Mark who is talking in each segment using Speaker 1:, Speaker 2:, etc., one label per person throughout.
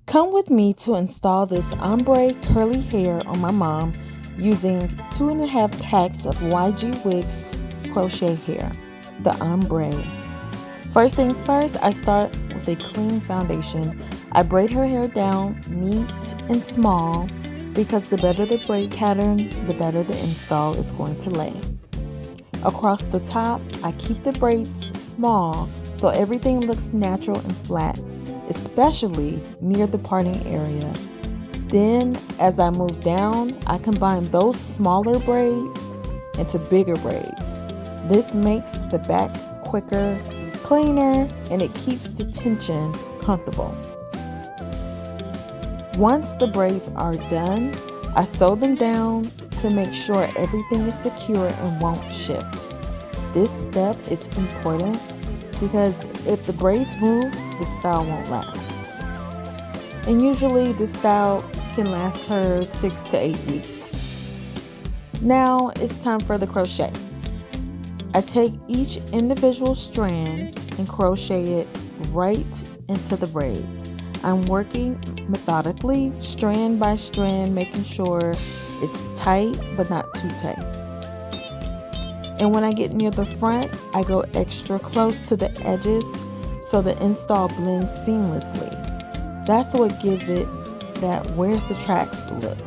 Speaker 1: Come with me to install this ombre curly hair on my mom using 2.5 packs of Ywigs crochet hair, the ombre. First things first, I start with a clean foundation. I braid her hair down neat and small because the better the braid pattern, the better the install is going to lay. Across the top, I keep the braids small so everything looks natural and flat, especially near the parting area. Then, as I move down, I combine those smaller braids into bigger braids. This makes the back quicker, cleaner, and it keeps the tension comfortable. Once the braids are done, I sew them down to make sure everything is secure and won't shift. This step is important because if the braids move, the style won't last. And usually this style can last her 6 to 8 weeks. Now it's time for the crochet. I take each individual strand and crochet it right into the braids. I'm working methodically, strand by strand, making sure it's tight but not too tight. And when I get near the front, I go extra close to the edges so the install blends seamlessly. That's what gives it that where's the tracks look.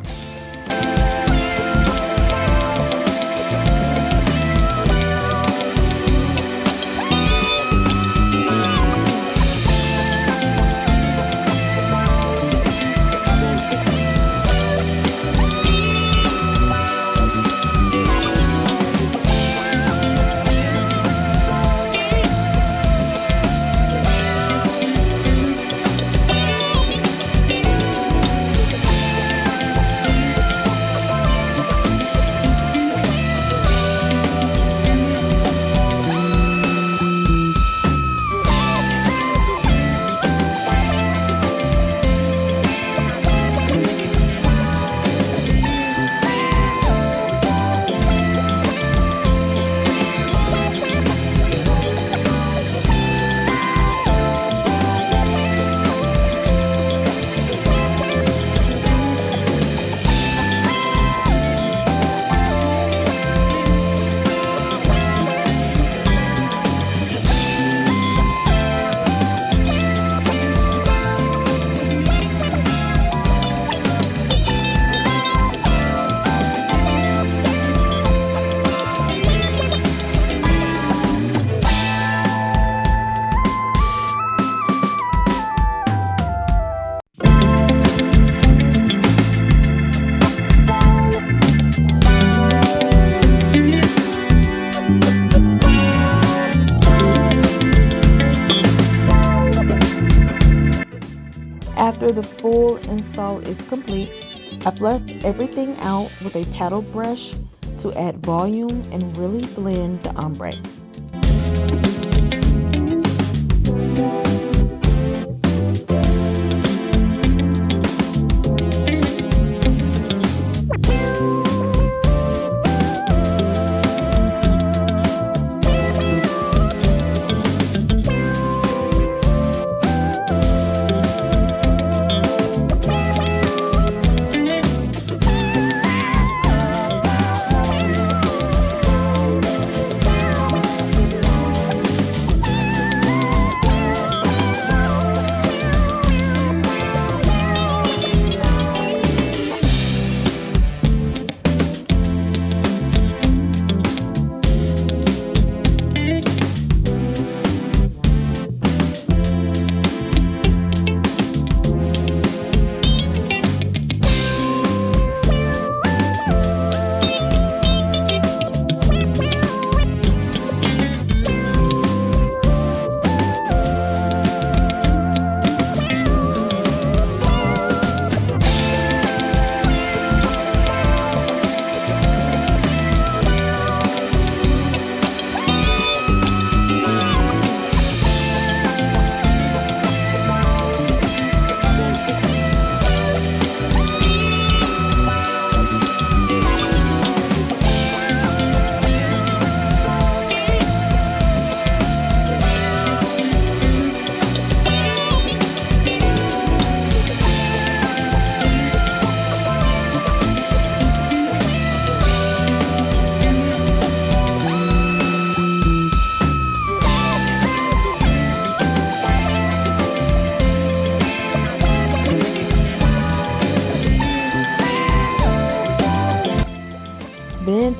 Speaker 1: After the full install is complete, I've left everything out with a paddle brush to add volume and really blend the ombre.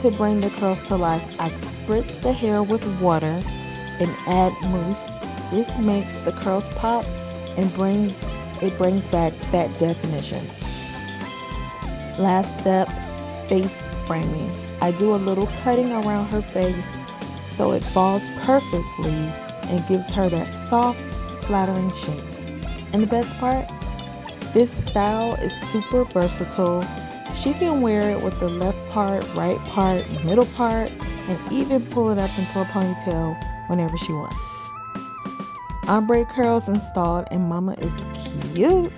Speaker 1: to bring the curls to life, I spritz the hair with water and add mousse. This makes the curls pop and brings back that definition. Last step, face framing. I do a little cutting around her face so it falls perfectly and gives her that soft, flattering shape. And the best part, this style is super versatile. She can wear it with the left part, right part, middle part, and even pull it up into a ponytail whenever she wants. Ombre curls installed and mama is cute.